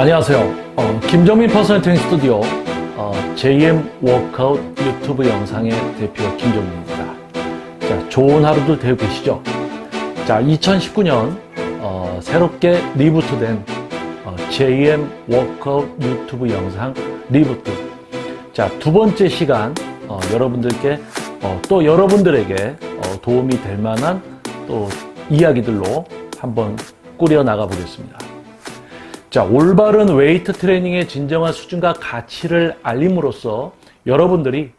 안녕하세요. 김정민 퍼스널 트레이닝 스튜디오 JM 워크아웃 유튜브 영상의 대표 김정민입니다. 자, 좋은 하루도 되고 계시죠? 자, 2019년 새롭게 리부트된 JM 워크아웃 유튜브 영상 리부트. 자, 두 번째 시간 여러분들께 또 여러분들에게 도움이 될 만한 또 이야기들로 한번 꾸려 나가 보겠습니다. 자, 올바른 웨이트 트레이닝의 진정한 수준과 가치를 알림으로써 여러분들이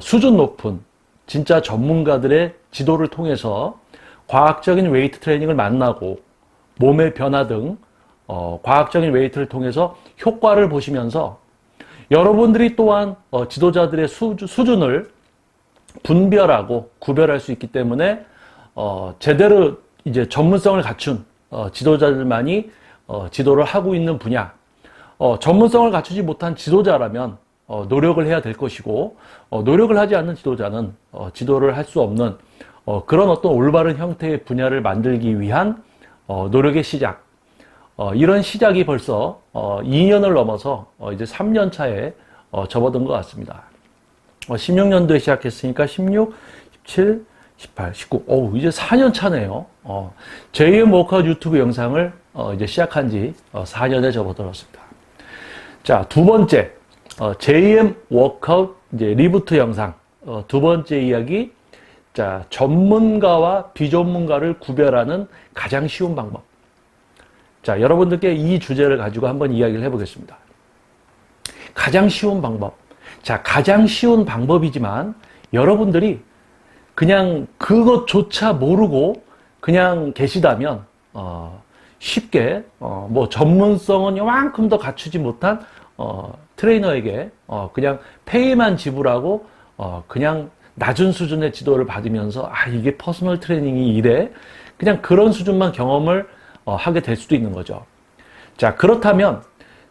수준 높은 진짜 전문가들의 지도를 통해서 과학적인 웨이트 트레이닝을 만나고 몸의 변화 등 과학적인 웨이트를 통해서 효과를 보시면서 여러분들이 또한 지도자들의 수준을 분별하고 구별할 수 있기 때문에 제대로 이제 전문성을 갖춘 지도자들만이 지도를 하고 있는 분야, 전문성을 갖추지 못한 지도자라면 노력을 해야 될 것이고, 노력을 하지 않는 지도자는 지도를 할 수 없는 그런 어떤 올바른 형태의 분야를 만들기 위한 노력의 시작. 이런 시작이 벌써 2년을 넘어서 이제 3년 차에 접어든 것 같습니다. 16년도에 시작했으니까 16, 17, 18, 19, 이제 4년 차네요. JM 워크아웃 유튜브 영상을 이제 시작한 지 4년에 접어들었습니다. 자, 두 번째, JM 워크아웃 이제 리부트 영상, 두 번째 이야기, 자, 전문가와 비전문가를 구별하는 가장 쉬운 방법. 자, 여러분들께 이 주제를 가지고 한번 이야기를 해보겠습니다. 가장 쉬운 방법. 자, 가장 쉬운 방법이지만 여러분들이 그냥 그것조차 모르고 그냥 계시다면 쉽게 뭐 전문성은 요만큼 더 갖추지 못한 트레이너에게 그냥 페이만 지불하고 그냥 낮은 수준의 지도를 받으면서 이게 퍼스널 트레이닝이 이래, 그냥 그런 수준만 경험을 하게 될 수도 있는 거죠. 자, 그렇다면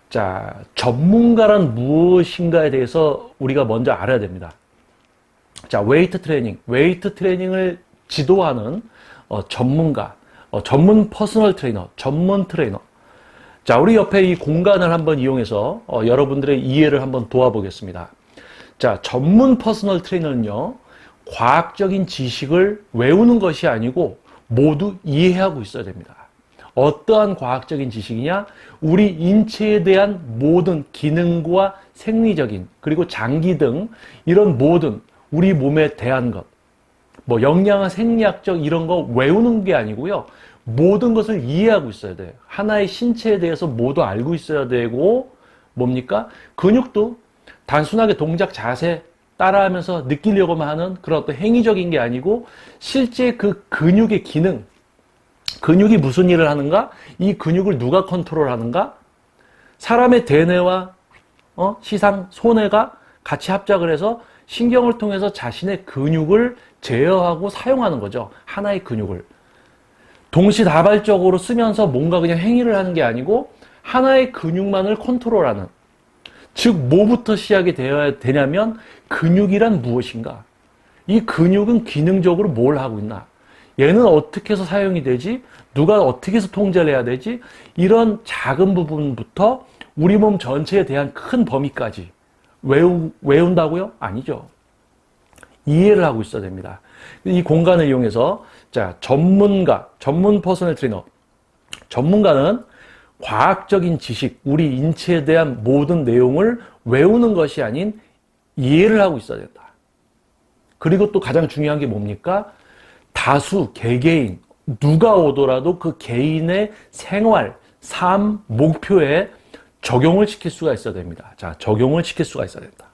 자, 전문가란 무엇인가에 대해서 우리가 먼저 알아야 됩니다. 자, 웨이트 트레이닝을 지도하는 전문가, 전문 퍼스널 트레이너, 전문 트레이너. 자, 우리 옆에 이 공간을 한번 이용해서 여러분들의 이해를 한번 도와보겠습니다. 자, 전문 퍼스널 트레이너는요, 과학적인 지식을 외우는 것이 아니고 모두 이해하고 있어야 됩니다. 어떠한 과학적인 지식이냐? 우리 인체에 대한 모든 기능과 생리적인, 그리고 장기 등 이런 모든 우리 몸에 대한 것, 뭐 영양학, 생리학적 이런 거 외우는 게 아니고요, 모든 것을 이해하고 있어야 돼요. 하나의 신체에 대해서 모두 알고 있어야 되고, 뭡니까? 근육도 단순하게 동작, 자세 따라하면서 느끼려고만 하는 그런 어떤 행위적인 게 아니고, 실제 그 근육의 기능, 근육이 무슨 일을 하는가? 이 근육을 누가 컨트롤하는가? 사람의 대뇌와 시상, 소뇌가 같이 합작을 해서 신경을 통해서 자신의 근육을 제어하고 사용하는 거죠. 하나의 근육을. 동시다발적으로 쓰면서 뭔가 그냥 행위를 하는 게 아니고 하나의 근육만을 컨트롤하는. 즉, 뭐부터 시작이 되어야 되냐면 근육이란 무엇인가? 이 근육은 기능적으로 뭘 하고 있나? 얘는 어떻게 해서 사용이 되지? 누가 어떻게 해서 통제를 해야 되지? 이런 작은 부분부터 우리 몸 전체에 대한 큰 범위까지 외운다고요? 아니죠. 이해를 하고 있어야 됩니다. 이 공간을 이용해서, 자, 전문 퍼스널 트레이너. 전문가는 과학적인 지식, 우리 인체에 대한 모든 내용을 외우는 것이 아닌 이해를 하고 있어야 된다. 그리고 또 가장 중요한 게 뭡니까? 다수, 개개인, 누가 오더라도 그 개인의 생활, 삶, 목표에 적용을 시킬 수가 있어야 됩니다. 자, 적용을 시킬 수가 있어야 된다.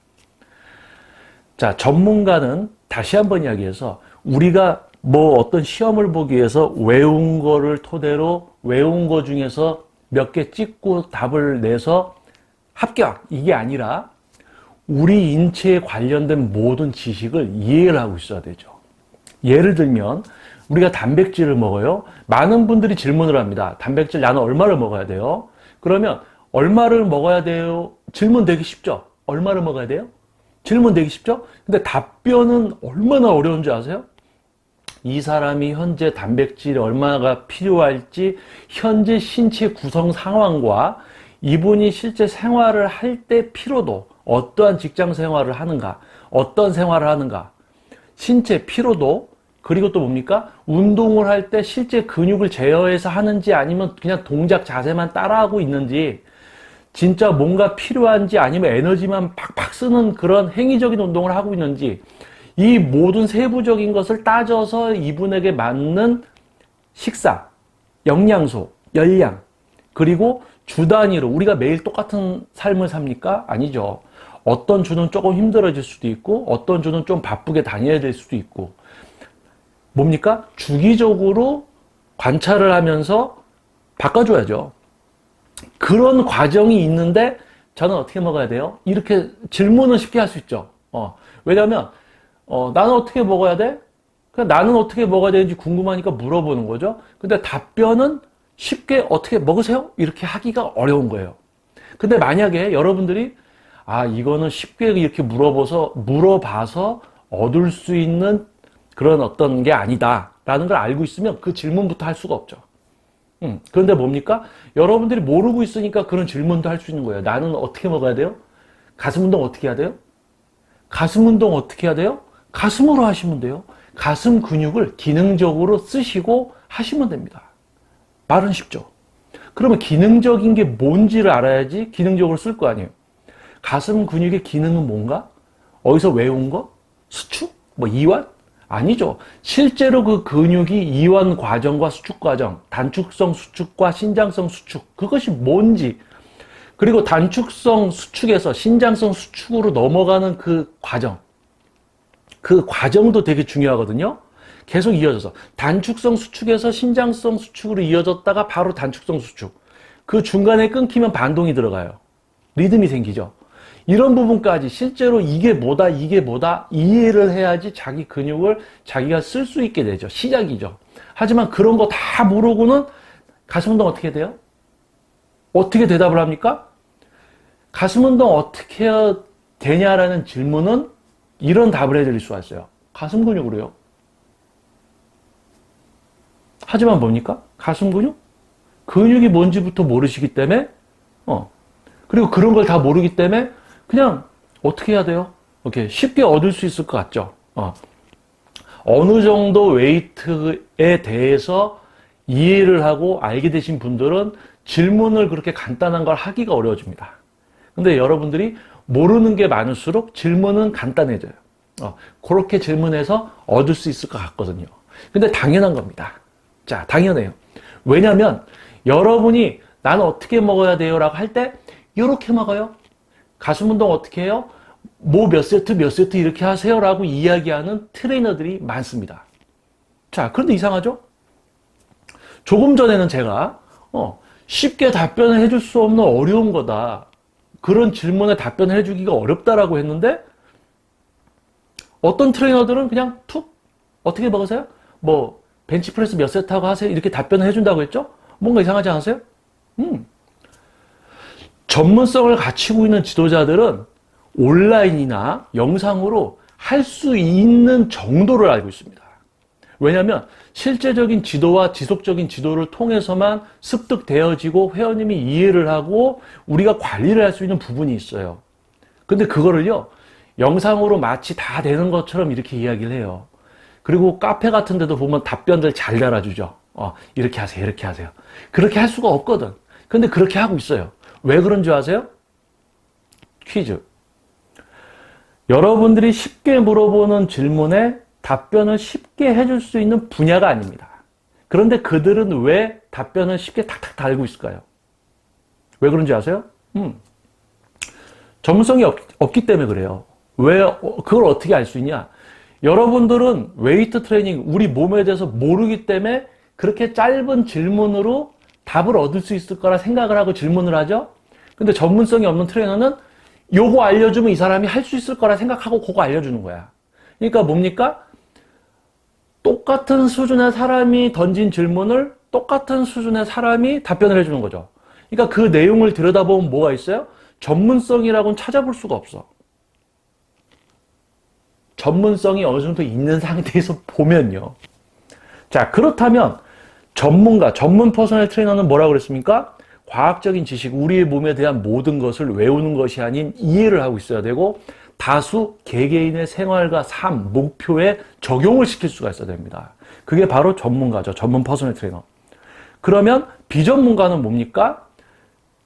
자, 전문가는 다시 한번 이야기해서 우리가 뭐 어떤 시험을 보기 위해서 외운 거를 토대로 외운 거 중에서 몇 개 찍고 답을 내서 합격, 이게 아니라 우리 인체에 관련된 모든 지식을 이해를 하고 있어야 되죠. 예를 들면 우리가 단백질을 먹어요. 많은 분들이 질문을 합니다. 단백질 나는 얼마를 먹어야 돼요? 그러면 얼마를 먹어야 돼요? 질문 되기 쉽죠? 얼마를 먹어야 돼요? 질문 되기 쉽죠? 근데 답변은 얼마나 어려운지 아세요? 이 사람이 현재 단백질이 얼마나 필요할지 현재 신체 구성 상황과 이분이 실제 생활을 할 때 피로도, 어떠한 직장 생활을 하는가, 어떤 생활을 하는가, 신체 피로도, 그리고 또 뭡니까? 운동을 할 때 실제 근육을 제어해서 하는지 아니면 그냥 동작 자세만 따라하고 있는지, 진짜 뭔가 필요한지 아니면 에너지만 팍팍 쓰는 그런 행위적인 운동을 하고 있는지, 이 모든 세부적인 것을 따져서 이분에게 맞는 식사, 영양소, 열량, 그리고 주 단위로 우리가 매일 똑같은 삶을 삽니까? 아니죠. 어떤 주는 조금 힘들어질 수도 있고 어떤 주는 좀 바쁘게 다녀야 될 수도 있고, 뭡니까? 주기적으로 관찰을 하면서 바꿔줘야죠. 그런 과정이 있는데 저는 어떻게 먹어야 돼요? 이렇게 질문을 쉽게 할 수 있죠. 왜냐하면 나는 어떻게 먹어야 돼? 그냥 나는 어떻게 먹어야 되는지 궁금하니까 물어보는 거죠. 근데 답변은 쉽게 어떻게 먹으세요? 이렇게 하기가 어려운 거예요. 근데 만약에 여러분들이 이거는 쉽게 이렇게 물어봐서 얻을 수 있는 그런 어떤 게 아니다 라는 걸 알고 있으면 그 질문부터 할 수가 없죠. 그런데 뭡니까? 여러분들이 모르고 있으니까 그런 질문도 할 수 있는 거예요. 나는 어떻게 먹어야 돼요? 가슴 운동 어떻게 해야 돼요? 가슴 운동 어떻게 해야 돼요? 가슴으로 하시면 돼요. 가슴 근육을 기능적으로 쓰시고 하시면 됩니다. 말은 쉽죠. 그러면 기능적인 게 뭔지를 알아야지 기능적으로 쓸 거 아니에요. 가슴 근육의 기능은 뭔가? 어디서 외운 거? 수축? 이완? 아니죠. 실제로 그 근육이 이완 과정과 수축 과정, 단축성 수축과 신장성 수축, 그것이 뭔지, 그리고 단축성 수축에서 신장성 수축으로 넘어가는 그 과정도 되게 중요하거든요. 계속 이어져서 단축성 수축에서 신장성 수축으로 이어졌다가 바로 단축성 수축, 그 중간에 끊기면 반동이 들어가요. 리듬이 생기죠. 이런 부분까지 실제로 이게 뭐다 이해를 해야지 자기 근육을 자기가 쓸 수 있게 되죠. 시작이죠. 하지만 그런 거 다 모르고는 가슴 운동 어떻게 돼요? 어떻게 대답을 합니까? 가슴 운동 어떻게 해야 되냐라는 질문은 이런 답을 해드릴 수가 있어요. 가슴 근육으로요. 하지만 뭡니까? 가슴 근육? 근육이 뭔지부터 모르시기 때문에 그리고 그런 걸 다 모르기 때문에 그냥 어떻게 해야 돼요? 이렇게 쉽게 얻을 수 있을 것 같죠? 어느 정도 웨이트에 대해서 이해를 하고 알게 되신 분들은 질문을 그렇게 간단한 걸 하기가 어려워집니다. 근데 여러분들이 모르는 게 많을수록 질문은 간단해져요. 그렇게 질문해서 얻을 수 있을 것 같거든요. 근데 당연한 겁니다. 자, 당연해요. 왜냐면 여러분이 나는 어떻게 먹어야 돼요? 라고 할 때 이렇게 먹어요. 가슴 운동 어떻게 해요? 몇 세트 이렇게 하세요 라고 이야기하는 트레이너들이 많습니다. 자, 그런데 이상하죠? 조금 전에는 제가 쉽게 답변을 해줄 수 없는 어려운 거다, 그런 질문에 답변을 해주기가 어렵다라고 했는데 어떤 트레이너들은 그냥 툭 어떻게 먹으세요? 벤치프레스 몇 세트 하고 하세요 이렇게 답변을 해준다고 했죠? 뭔가 이상하지 않으세요? 전문성을 갖추고 있는 지도자들은 온라인이나 영상으로 할 수 있는 정도를 알고 있습니다. 왜냐하면 실제적인 지도와 지속적인 지도를 통해서만 습득되어지고 회원님이 이해를 하고 우리가 관리를 할 수 있는 부분이 있어요. 근데 그거를요, 영상으로 마치 다 되는 것처럼 이렇게 이야기를 해요. 그리고 카페 같은 데도 보면 답변들 잘 달아주죠. 이렇게 하세요, 이렇게 하세요. 그렇게 할 수가 없거든. 근데 그렇게 하고 있어요. 왜 그런 줄 아세요? 퀴즈. 여러분들이 쉽게 물어보는 질문에 답변을 쉽게 해줄 수 있는 분야가 아닙니다. 그런데 그들은 왜 답변을 쉽게 탁탁 달고 있을까요? 왜 그런지 아세요? 전문성이 없기 때문에 그래요. 왜 그걸 어떻게 알 수 있냐? 여러분들은 웨이트 트레이닝, 우리 몸에 대해서 모르기 때문에 그렇게 짧은 질문으로 답을 얻을 수 있을 거라 생각을 하고 질문을 하죠. 근데 전문성이 없는 트레이너는 요거 알려주면 이 사람이 할 수 있을 거라 생각하고 그거 알려주는 거야. 그러니까 뭡니까? 똑같은 수준의 사람이 던진 질문을 똑같은 수준의 사람이 답변을 해주는 거죠. 그러니까 그 내용을 들여다보면 뭐가 있어요? 전문성이라고는 찾아볼 수가 없어. 전문성이 어느 정도 있는 상태에서 보면요. 자, 그렇다면 전문 퍼스널 트레이너는 뭐라고 그랬습니까? 과학적인 지식, 우리의 몸에 대한 모든 것을 외우는 것이 아닌 이해를 하고 있어야 되고, 다수 개개인의 생활과 삶, 목표에 적용을 시킬 수가 있어야 됩니다. 그게 바로 전문가죠. 전문 퍼스널 트레이너. 그러면 비전문가는 뭡니까?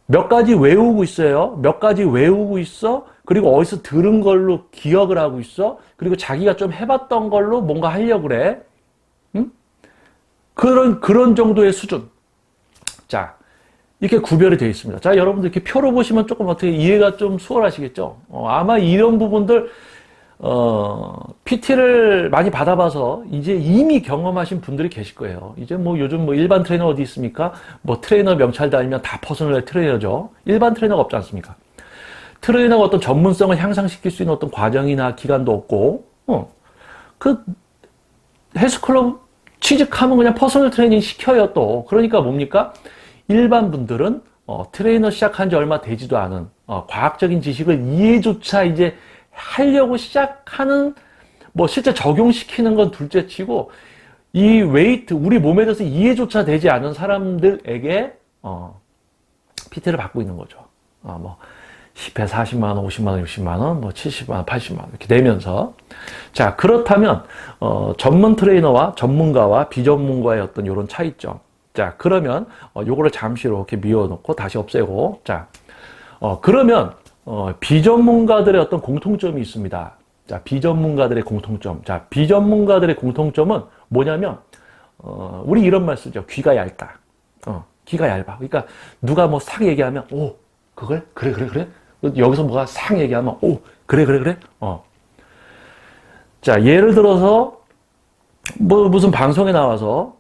몇 가지 외우고 있어요. 몇 가지 외우고 있어. 그리고 어디서 들은 걸로 기억을 하고 있어. 그리고 자기가 좀 해봤던 걸로 뭔가 하려고 그래. 응? 그런 정도의 수준. 자, 이렇게 구별이 되어 있습니다. 자, 여러분들 이렇게 표로 보시면 조금 어떻게 이해가 좀 수월하시겠죠? 아마 이런 부분들, PT를 많이 받아봐서 이제 이미 경험하신 분들이 계실 거예요. 이제 뭐 요즘 뭐 일반 트레이너 어디 있습니까? 뭐 트레이너 명찰 달면 다 퍼스널 트레이너죠. 일반 트레이너가 없지 않습니까? 트레이너가 어떤 전문성을 향상시킬 수 있는 어떤 과정이나 기간도 없고, 그 헬스클럽 취직하면 그냥 퍼스널 트레이닝 시켜요 또. 그러니까 뭡니까? 일반 분들은 트레이너 시작한 지 얼마 되지도 않은 과학적인 지식을 이해조차 이제 하려고 시작하는, 뭐 실제 적용시키는 건 둘째 치고, 이 웨이트, 우리 몸에 대해서 이해조차 되지 않은 사람들에게 PT를 받고 있는 거죠. 뭐 10회 40만 원, 50만 원, 60만 원, 뭐 70만 원, 80만 원 이렇게 내면서, 자, 그렇다면 전문 트레이너와 전문가와 비전문가의 어떤 이런 차이점. 자, 그러면 요거를 잠시 이렇게 미워놓고 다시 없애고, 자, 그러면 비전문가들의 어떤 공통점이 있습니다. 자, 비전문가들의 공통점. 자, 비전문가들의 공통점은 뭐냐면 우리 이런 말 쓰죠. 귀가 얇다. 귀가 얇아. 그러니까 누가 뭐 싹 얘기하면 오, 그걸? 그래. 여기서 뭐가 싹 얘기하면 오, 그래. 자, 예를 들어서 뭐 무슨 방송에 나와서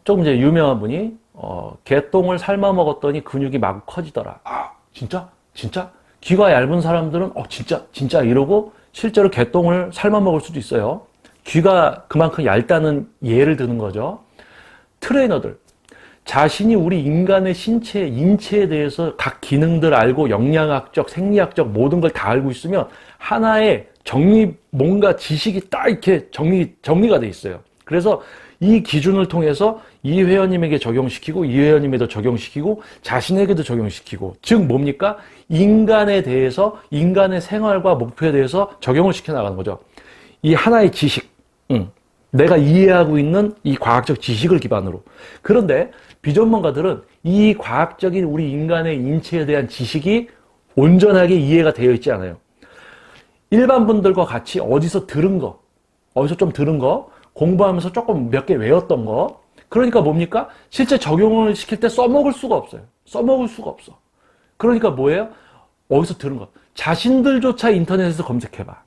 좀 이제 유명한 분이 개똥을 삶아 먹었더니 근육이 마구 커지더라. 아, 진짜? 귀가 얇은 사람들은 진짜 이러고 실제로 개똥을 삶아 먹을 수도 있어요. 귀가 그만큼 얇다는 예를 드는 거죠. 트레이너들, 자신이 우리 인간의 인체에 대해서 각 기능들 알고 영양학적, 생리학적 모든 걸 다 알고 있으면 하나의 뭔가 지식이 딱 이렇게 정리가 돼 있어요. 그래서 이 기준을 통해서 이 회원님에게 적용시키고, 이 회원님에도 적용시키고, 자신에게도 적용시키고, 즉 뭡니까? 인간에 대해서, 인간의 생활과 목표에 대해서 적용을 시켜 나가는 거죠. 이 하나의 지식, 내가 이해하고 있는 이 과학적 지식을 기반으로. 그런데 비전문가들은 이 과학적인 우리 인간의 인체에 대한 지식이 온전하게 이해가 되어 있지 않아요. 일반 분들과 같이 어디서 좀 들은 거, 공부하면서 조금 몇 개 외웠던 거. 그러니까 뭡니까? 실제 적용을 시킬 때 써먹을 수가 없어요. 그러니까 뭐예요? 어디서 들은 거. 자신들조차 인터넷에서 검색해봐.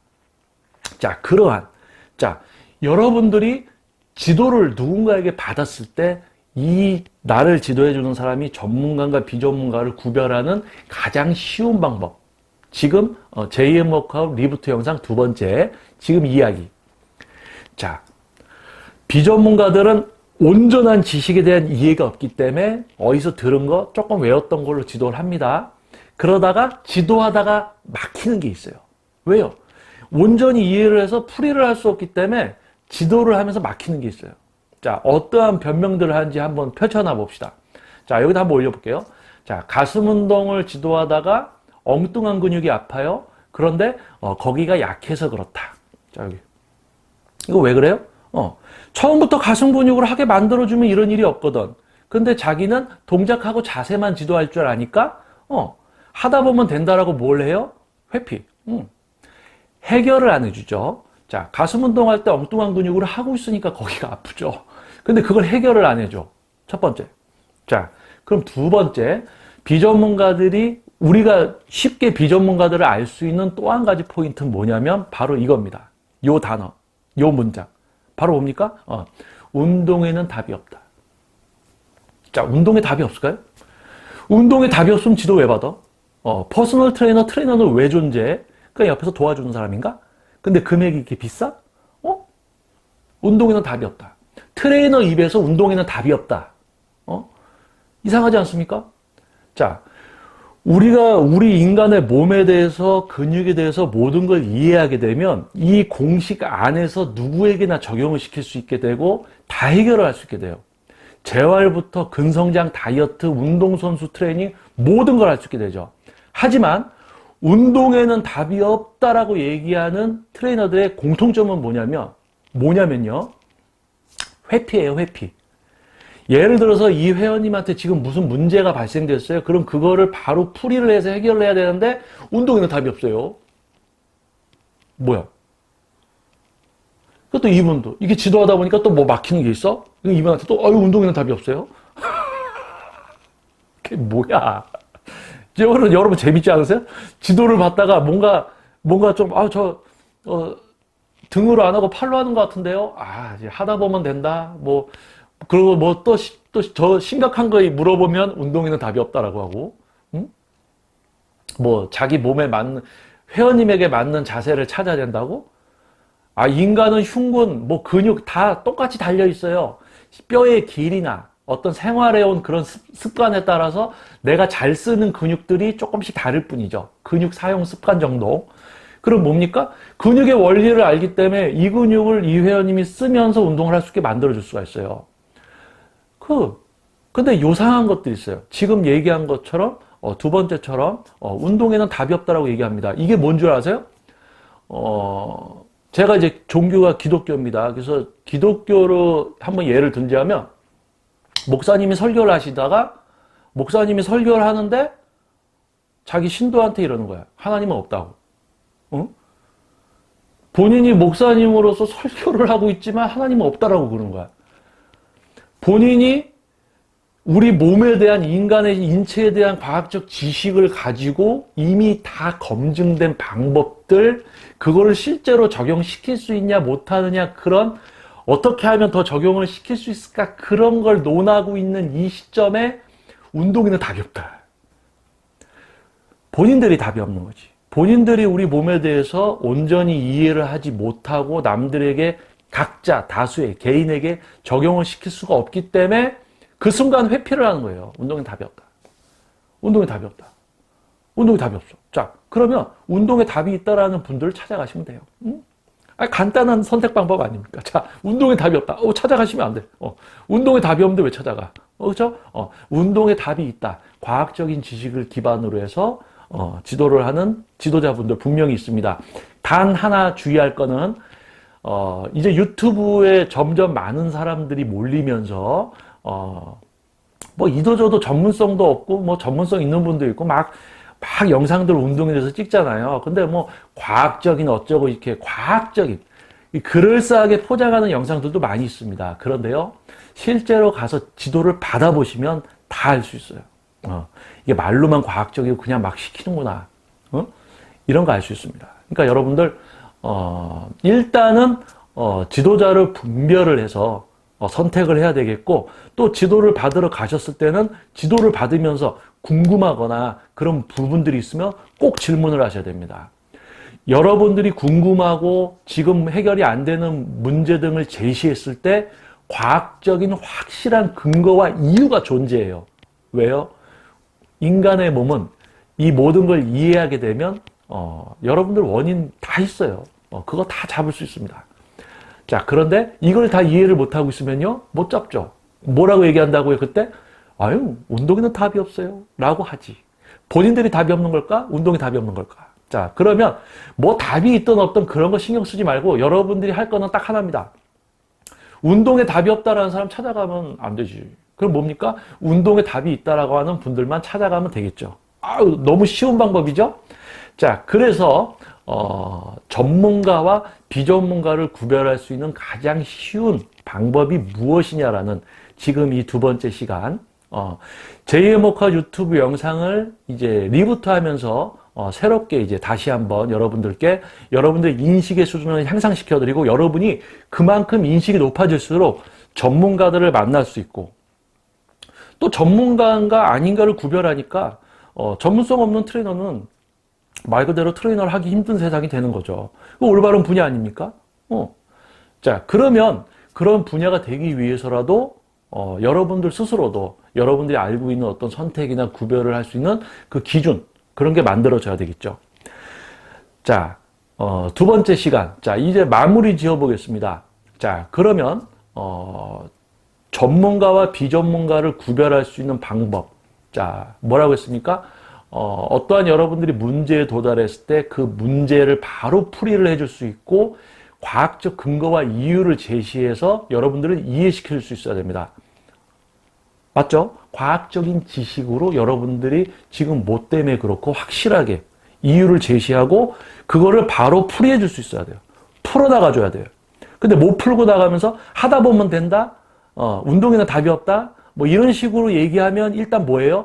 자, 여러분들이 지도를 누군가에게 받았을 때 이 나를 지도해주는 사람이 전문가과 비전문가를 구별하는 가장 쉬운 방법. 지금 JM 워크아웃 리부트 영상 2번째, 지금 이야기. 자, 비전문가들은 온전한 지식에 대한 이해가 없기 때문에 어디서 들은 거 조금 외웠던 걸로 지도를 합니다. 그러다가 지도하다가 막히는 게 있어요. 왜요? 온전히 이해를 해서 풀이를 할 수 없기 때문에 지도를 하면서 막히는 게 있어요. 자, 어떠한 변명들을 하는지 한번 펼쳐놔 봅시다. 자, 여기다 한번 올려볼게요. 자, 가슴 운동을 지도하다가 엉뚱한 근육이 아파요. 그런데 거기가 약해서 그렇다. 자, 여기. 이거 왜 그래요? 처음부터 가슴 근육을 하게 만들어주면 이런 일이 없거든. 근데 자기는 동작하고 자세만 지도할 줄 아니까 하다 보면 된다라고 뭘 해요? 회피. 해결을 안 해주죠. 자, 가슴 운동할 때 엉뚱한 근육을 하고 있으니까 거기가 아프죠. 근데 그걸 해결을 안 해줘. 첫 번째. 자, 그럼 두 번째, 우리가 쉽게 비전문가들을 알 수 있는 또 한 가지 포인트는 뭐냐면 바로 이겁니다. 요 단어, 요 문장. 바로 뭡니까? 운동에는 답이 없다. 자, 운동에 답이 없을까요? 운동에 답이 없으면 지도 왜 받아? 퍼스널 트레이너는 왜 존재해? 그냥 옆에서 도와주는 사람인가? 근데 금액이 이렇게 비싸? 운동에는 답이 없다. 트레이너 입에서 운동에는 답이 없다. 이상하지 않습니까? 자, 우리 인간의 몸에 대해서, 근육에 대해서 모든 걸 이해하게 되면 이 공식 안에서 누구에게나 적용을 시킬 수 있게 되고 다 해결을 할 수 있게 돼요. 재활부터 근성장 다이어트, 운동선수 트레이닝 모든 걸 할 수 있게 되죠. 하지만 운동에는 답이 없다라고 얘기하는 트레이너들의 공통점은 뭐냐면요. 회피예요, 회피. 예를 들어서 이 회원님한테 지금 무슨 문제가 발생됐어요. 그럼 그거를 바로 풀이를 해서 해결을 해야 되는데 운동에는 답이 없어요. 뭐야? 그것도 이분도 이게 지도하다 보니까 또 뭐 막히는 게 있어? 이분한테 또 운동에는 답이 없어요? 그게 뭐야? 여러분 재밌지 않으세요? 지도를 받다가 뭔가 좀 등으로 안 하고 팔로 하는 것 같은데요? 이제 하다 보면 된다. 그리고 또 저 심각한 거 물어보면 운동에는 답이 없다라고 하고, 응? 자기 몸에 맞는, 회원님에게 맞는 자세를 찾아야 된다고? 인간은 흉근, 근육 다 똑같이 달려 있어요. 뼈의 길이나 어떤 생활해온 그런 습관에 따라서 내가 잘 쓰는 근육들이 조금씩 다를 뿐이죠. 근육 사용 습관 정도. 그럼 뭡니까? 근육의 원리를 알기 때문에 이 근육을 이 회원님이 쓰면서 운동을 할 수 있게 만들어줄 수가 있어요. 근데 요상한 것들이 있어요. 지금 얘기한 것처럼, 두 번째처럼, 운동에는 답이 없다라고 얘기합니다. 이게 뭔 줄 아세요? 제가 이제 종교가 기독교입니다. 그래서 기독교로 한번 예를 들자면, 목사님이 설교를 하시다가, 목사님이 설교를 하는데, 자기 신도한테 이러는 거야. 하나님은 없다고. 응? 본인이 목사님으로서 설교를 하고 있지만, 하나님은 없다라고 그러는 거야. 본인이 우리 몸에 대한 인간의 인체에 대한 과학적 지식을 가지고 이미 다 검증된 방법들, 그거를 실제로 적용시킬 수 있냐 못하느냐, 그런 어떻게 하면 더 적용을 시킬 수 있을까, 그런 걸 논하고 있는 이 시점에 운동에는 답이 없다. 본인들이 답이 없는 거지. 본인들이 우리 몸에 대해서 온전히 이해를 하지 못하고 남들에게, 각자 다수의 개인에게 적용을 시킬 수가 없기 때문에 그 순간 회피를 하는 거예요. 운동엔 답이 없다. 운동에 답이 없다. 운동에 답이 없어. 자, 그러면 운동에 답이 있다라는 분들을 찾아가시면 돼요. 응? 간단한 선택 방법 아닙니까? 자, 운동에 답이 없다. 찾아가시면 안 돼. 운동에 답이 없는데 왜 찾아가? 그렇죠? 운동에 답이 있다. 과학적인 지식을 기반으로 해서 지도를 하는 지도자분들 분명히 있습니다. 단 하나 주의할 거는 이제 유튜브에 점점 많은 사람들이 몰리면서, 이도저도 전문성도 없고, 전문성 있는 분도 있고, 막 영상들 운동에 대해서 찍잖아요. 근데 과학적인 어쩌고, 이렇게 과학적인, 그럴싸하게 포장하는 영상들도 많이 있습니다. 그런데요, 실제로 가서 지도를 받아보시면 다 알 수 있어요. 이게 말로만 과학적이고 그냥 막 시키는구나. 이런 거 알 수 있습니다. 그러니까 여러분들, 일단은, 지도자를 분별을 해서 선택을 해야 되겠고, 또 지도를 받으러 가셨을 때는 지도를 받으면서 궁금하거나 그런 부분들이 있으면 꼭 질문을 하셔야 됩니다. 여러분들이 궁금하고 지금 해결이 안 되는 문제 등을 제시했을 때 과학적인 확실한 근거와 이유가 존재해요. 왜요? 인간의 몸은 이 모든 걸 이해하게 되면 여러분들 원인 다 있어요. 그거 다 잡을 수 있습니다. 자, 그런데 이걸 다 이해를 못하고 있으면요, 못 잡죠. 뭐라고 얘기한다고요, 그때? 운동에는 답이 없어요. 라고 하지. 본인들이 답이 없는 걸까? 운동에 답이 없는 걸까? 자, 그러면 답이 있든 없든 그런 거 신경 쓰지 말고 여러분들이 할 거는 딱 하나입니다. 운동에 답이 없다라는 사람 찾아가면 안 되지. 그럼 뭡니까? 운동에 답이 있다라고 하는 분들만 찾아가면 되겠죠. 너무 쉬운 방법이죠? 자, 그래서 전문가와 비전문가를 구별할 수 있는 가장 쉬운 방법이 무엇이냐라는 지금 이 두 번째 시간, JM 워커 유튜브 영상을 이제 리부트하면서 새롭게 이제 다시 한번 여러분들 인식의 수준을 향상시켜드리고, 여러분이 그만큼 인식이 높아질수록 전문가들을 만날 수 있고, 또 전문가인가 아닌가를 구별하니까 전문성 없는 트레이너는 말 그대로 트레이너를 하기 힘든 세상이 되는 거죠. 올바른 분야 아닙니까? 자, 그러면 그런 분야가 되기 위해서라도 여러분들 스스로도 여러분들이 알고 있는 어떤 선택이나 구별을 할 수 있는 그 기준, 그런 게 만들어져야 되겠죠. 자, 두 번째 시간. 자, 이제 마무리 지어 보겠습니다. 자, 그러면 전문가와 비전문가를 구별할 수 있는 방법. 자, 뭐라고 했습니까? 어떠한 여러분들이 문제에 도달했을 때 그 문제를 바로 풀이를 해줄 수 있고 과학적 근거와 이유를 제시해서 여러분들을 이해시킬 수 있어야 됩니다. 맞죠? 과학적인 지식으로 여러분들이 지금 뭐 때문에 그렇고 확실하게 이유를 제시하고 그거를 바로 풀이해 줄 수 있어야 돼요. 풀어나가 줘야 돼요. 근데 못 풀고 나가면서 하다 보면 된다? 운동에는 답이 없다? 뭐 이런 식으로 얘기하면 일단 뭐예요?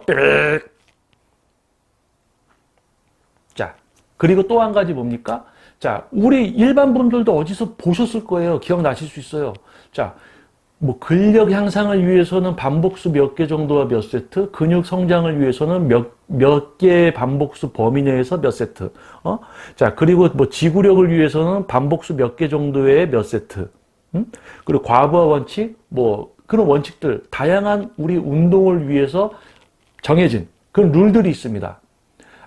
자, 그리고 또 한 가지 뭡니까? 자, 우리 일반 분들도 어디서 보셨을 거예요. 기억나실 수 있어요. 자, 뭐 근력 향상을 위해서는 반복수 몇 개 정도와 몇 세트, 근육 성장을 위해서는 몇 개의 반복수 범위 내에서 몇 세트, 자, 그리고 뭐 지구력을 위해서는 반복수 몇 개 정도의 몇 세트, 그리고 과부하 원칙, 뭐 그런 원칙들, 다양한 우리 운동을 위해서 정해진 그런 룰들이 있습니다.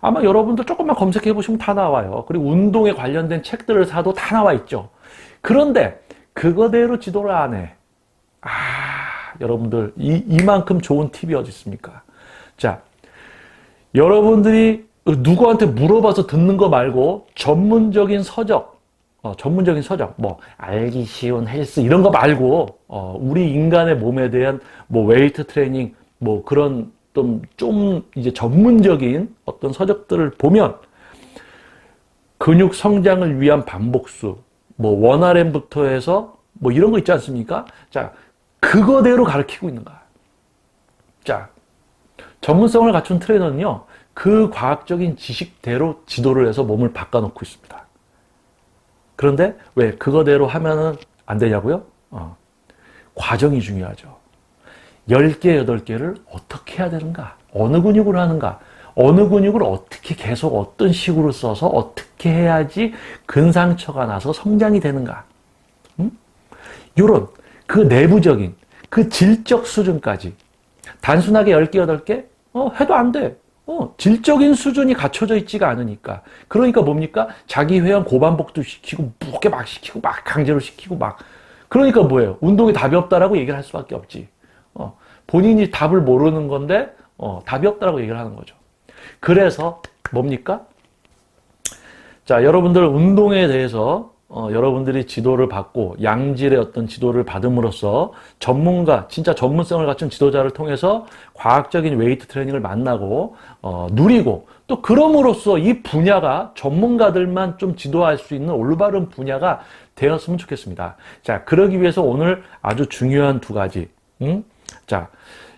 아마 여러분도 조금만 검색해 보시면 다 나와요. 그리고 운동에 관련된 책들을 사도 다 나와 있죠. 그런데 그거대로 지도를 안 해. 여러분들 이만큼 좋은 팁이 어디 있습니까? 자, 여러분들이 누구한테 물어봐서 듣는 거 말고 전문적인 서적, 뭐 알기 쉬운 헬스 이런 거 말고 우리 인간의 몸에 대한 뭐 웨이트 트레이닝 뭐 그런 좀 이제 전문적인 어떤 서적들을 보면 근육 성장을 위한 반복수, 뭐 원RM부터 해서 뭐 이런 거 있지 않습니까? 자, 그거대로 가르치고 있는 거야. 자, 전문성을 갖춘 트레이너는요, 그 과학적인 지식대로 지도를 해서 몸을 바꿔놓고 있습니다. 그런데 왜 그거대로 하면은 안 되냐고요? 과정이 중요하죠. 10개, 8개를 어떻게 해야 되는가? 어느 근육으로 하는가? 어느 근육을 어떻게 계속 어떤 식으로 써서 어떻게 해야지 근상처가 나서 성장이 되는가? 요런 그 내부적인 그 질적 수준까지 단순하게 10개, 8개? 해도 안 돼. 질적인 수준이 갖춰져 있지가 않으니까. 그러니까 뭡니까? 자기 회원 고반복도 시키고, 무게 막 시키고, 막 강제로 시키고, 막. 그러니까 뭐예요? 운동에 답이 없다라고 얘기를 할 수밖에 없지. 본인이 답을 모르는 건데, 답이 없다라고 얘기를 하는 거죠. 그래서 뭡니까? 자, 여러분들 운동에 대해서 여러분들이 지도를 받고 양질의 어떤 지도를 받음으로써 전문가, 진짜 전문성을 갖춘 지도자를 통해서 과학적인 웨이트 트레이닝을 만나고 누리고 또 그럼으로써 이 분야가 전문가들만 좀 지도할 수 있는 올바른 분야가 되었으면 좋겠습니다. 자, 그러기 위해서 오늘 아주 중요한 두 가지. 자,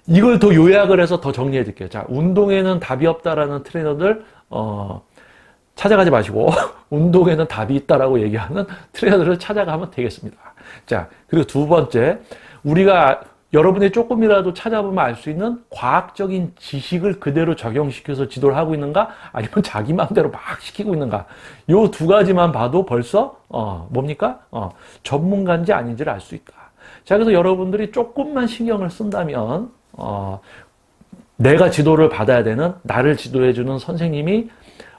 이걸 더 요약을 해서 더 정리해 드릴게요. 자, 운동에는 답이 없다라는 트레이너들 찾아가지 마시고 운동에는 답이 있다라고 얘기하는 트레이너들을 찾아가면 되겠습니다. 자, 그리고 두 번째, 우리가 여러분이 조금이라도 찾아보면 알 수 있는 과학적인 지식을 그대로 적용시켜서 지도를 하고 있는가, 아니면 자기 마음대로 막 시키고 있는가. 요 두 가지만 봐도 벌써 뭡니까? 전문가인지 아닌지를 알 수 있다. 자, 그래서 여러분들이 조금만 신경을 쓴다면 내가 지도를 받아야 되는, 나를 지도해주는 선생님이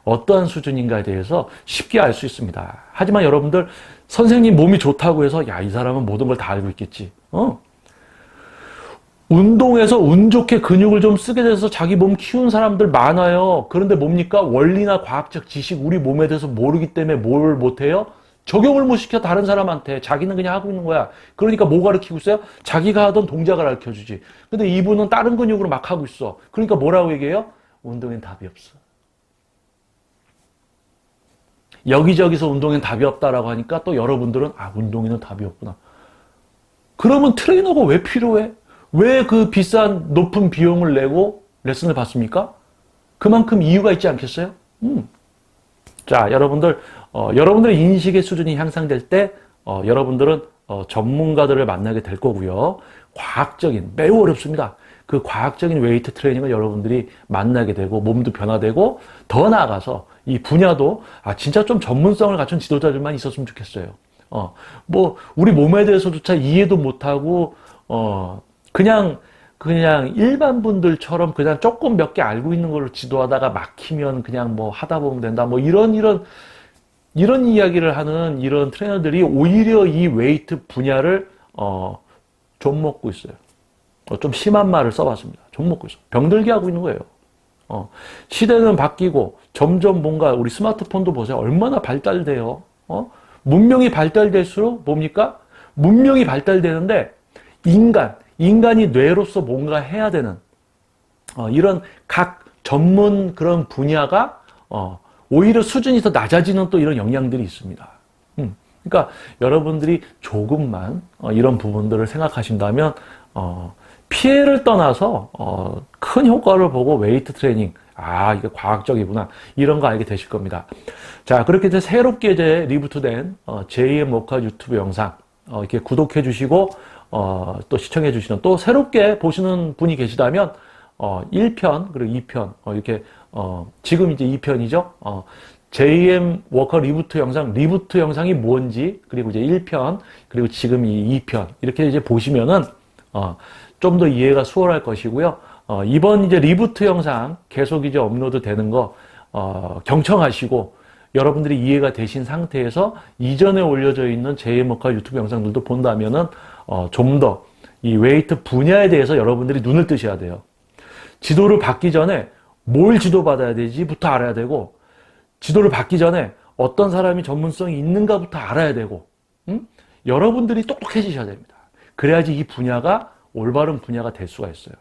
어떠한 수준인가에 대해서 쉽게 알 수 있습니다. 하지만 여러분들, 선생님 몸이 좋다고 해서 야, 이 사람은 모든 걸 다 알고 있겠지. 운동에서 운 좋게 근육을 좀 쓰게 돼서 자기 몸 키운 사람들 많아요. 그런데 뭡니까? 원리나 과학적 지식, 우리 몸에 대해서 모르기 때문에 뭘 못해요? 적용을 못 시켜 다른 사람한테. 자기는 그냥 하고 있는 거야. 그러니까 뭐 가르치고 있어요? 자기가 하던 동작을 가르쳐주지. 근데 이분은 다른 근육으로 막 하고 있어. 그러니까 뭐라고 얘기해요? 운동엔 답이 없어. 여기저기서 운동엔 답이 없다라고 하니까 또 여러분들은 운동에는 답이 없구나. 그러면 트레이너가 왜 필요해? 왜 그 비싼 높은 비용을 내고 레슨을 받습니까? 그만큼 이유가 있지 않겠어요? 자, 여러분들, 여러분들의 인식의 수준이 향상될 때 여러분들은 전문가들을 만나게 될 거고요. 과학적인, 매우 어렵습니다. 그 과학적인 웨이트 트레이닝을 여러분들이 만나게 되고 몸도 변화되고 더 나아가서 이 분야도 진짜 좀 전문성을 갖춘 지도자들만 있었으면 좋겠어요. 뭐 우리 몸에 대해서조차 이해도 못하고 그냥 일반 분들처럼 그냥 조금 몇 개 알고 있는 걸로 지도하다가 막히면 그냥 뭐 하다 보면 된다. 뭐 이런 이야기를 하는 이런 트레이너들이 오히려 이 웨이트 분야를 좀 먹고 있어요. 좀 심한 말을 써봤습니다. 좀 먹고 있어. 병들게 하고 있는 거예요. 시대는 바뀌고 점점 뭔가 우리 스마트폰도 보세요. 얼마나 발달돼요. 문명이 발달될수록 뭡니까? 문명이 발달되는데 인간이 뇌로서 뭔가 해야 되는 이런 각 전문 그런 분야가 오히려 수준이 더 낮아지는 또 이런 영향들이 있습니다. 그러니까 여러분들이 조금만 이런 부분들을 생각하신다면 피해를 떠나서 큰 효과를 보고 웨이트 트레이닝, 이게 과학적이구나, 이런 거 알게 되실 겁니다. 자, 그렇게 이제 새롭게 이제 리부트된 JM 워크아웃 유튜브 영상 이렇게 구독해 주시고 또 시청해 주시는, 또 새롭게 보시는 분이 계시다면 1편 그리고 2편 이렇게 지금 이제 2편이죠. JM 워커 리부트 영상이 뭔지, 그리고 이제 1편, 그리고 지금 이 2편, 이렇게 이제 보시면은, 좀 더 이해가 수월할 것이고요. 이번 이제 리부트 영상 계속 이제 업로드 되는 거, 경청하시고, 여러분들이 이해가 되신 상태에서 이전에 올려져 있는 JM 워커 유튜브 영상들도 본다면은, 좀 더 이 웨이트 분야에 대해서 여러분들이 눈을 뜨셔야 돼요. 지도를 받기 전에 뭘 지도받아야 되지부터 알아야 되고, 지도를 받기 전에 어떤 사람이 전문성이 있는가부터 알아야 되고, 여러분들이 똑똑해지셔야 됩니다. 그래야지 이 분야가 올바른 분야가 될 수가 있어요.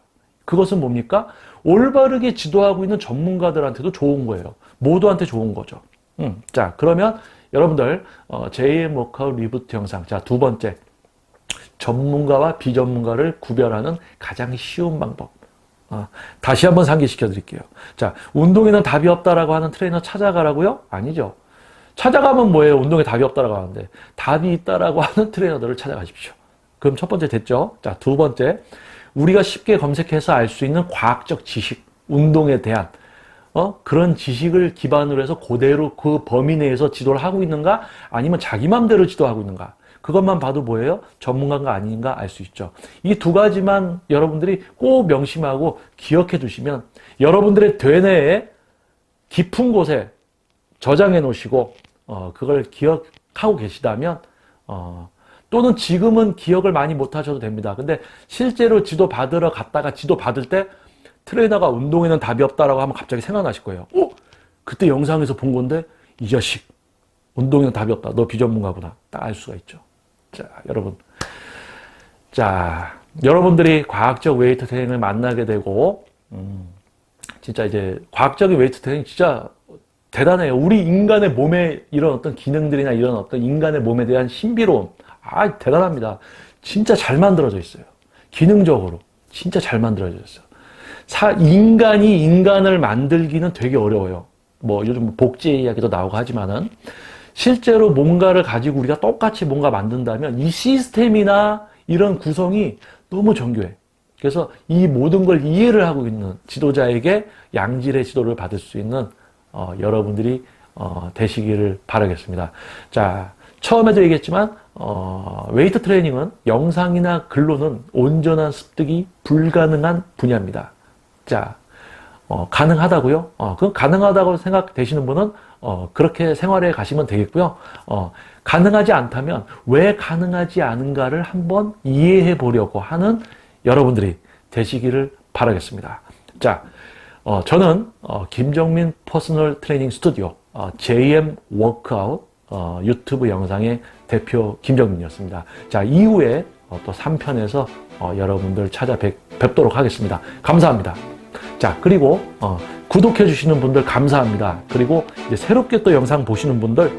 그것은 뭡니까? 올바르게 지도하고 있는 전문가들한테도 좋은 거예요. 모두한테 좋은 거죠. 자, 그러면 여러분들 JM 워크아웃 리부트 영상, 자, 두 번째, 전문가와 비전문가를 구별하는 가장 쉬운 방법. 다시 한번 상기시켜 드릴게요. 자, 운동에는 답이 없다라고 하는 트레이너 찾아가라고요? 아니죠. 찾아가면 뭐예요? 운동에 답이 없다라고 하는데, 답이 있다라고 하는 트레이너들을 찾아가십시오. 그럼 첫 번째 됐죠? 자, 두 번째, 우리가 쉽게 검색해서 알 수 있는 과학적 지식, 운동에 대한 그런 지식을 기반으로 해서 그대로 그 범위 내에서 지도를 하고 있는가, 아니면 자기 맘대로 지도하고 있는가, 그것만 봐도 뭐예요? 전문가인가 아닌가 알 수 있죠. 이 두 가지만 여러분들이 꼭 명심하고 기억해 두시면, 여러분들의 되뇌에 깊은 곳에 저장해 놓으시고 그걸 기억하고 계시다면, 또는 지금은 기억을 많이 못 하셔도 됩니다. 근데 실제로 지도 받으러 갔다가 지도 받을 때 트레이너가 운동에는 답이 없다라고 하면 갑자기 생각나실 거예요. 그때 영상에서 본 건데, 이 자식 운동에는 답이 없다, 너 비전문가구나, 딱 알 수가 있죠. 자, 여러분들이 과학적 웨이트 트레이닝을 만나게 되고, 진짜 이제 과학적인 웨이트 트레이닝 진짜 대단해요. 우리 인간의 몸에 이런 어떤 기능들이나 이런 어떤 인간의 몸에 대한 신비로움, 대단합니다. 진짜 잘 만들어져 있어요. 기능적으로 진짜 잘 만들어져 있어요. 인간이 인간을 만들기는 되게 어려워요. 뭐 요즘 복제 이야기도 나오고 하지만은, 실제로 뭔가를 가지고 우리가 똑같이 뭔가 만든다면 이 시스템이나 이런 구성이 너무 정교해. 그래서 이 모든 걸 이해를 하고 있는 지도자에게 양질의 지도를 받을 수 있는 여러분들이 되시기를 바라겠습니다. 자, 처음에도 얘기했지만 웨이트 트레이닝은 영상이나 글로는 온전한 습득이 불가능한 분야입니다. 자, 가능하다고요? 그럼 가능하다고 생각되시는 분은 그렇게 생활해 가시면 되겠고요. 가능하지 않다면 왜 가능하지 않은가를 한번 이해해 보려고 하는 여러분들이 되시기를 바라겠습니다. 자, 저는 김정민 퍼스널 트레이닝 스튜디오 JM 워크아웃 유튜브 영상의 대표 김정민이었습니다. 자, 이후에 또 3편에서 여러분들 찾아뵙도록 하겠습니다. 감사합니다. 자, 그리고 구독해 주시는 분들 감사합니다. 그리고 이제 새롭게 또 영상 보시는 분들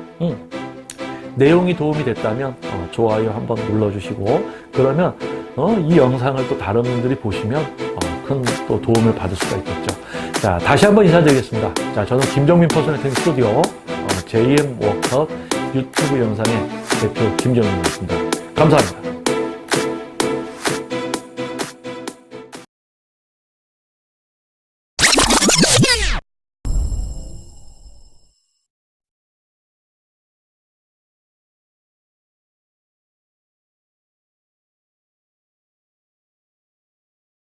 내용이 도움이 됐다면 좋아요 한번 눌러주시고, 그러면 이 영상을 또 다른 분들이 보시면 큰 또 도움을 받을 수가 있겠죠. 자, 다시 한번 인사드리겠습니다. 자, 저는 김정민 퍼스널 트레이닝 스튜디오 JM 워크아웃 유튜브 영상의 대표 김정민이었습니다. 감사합니다.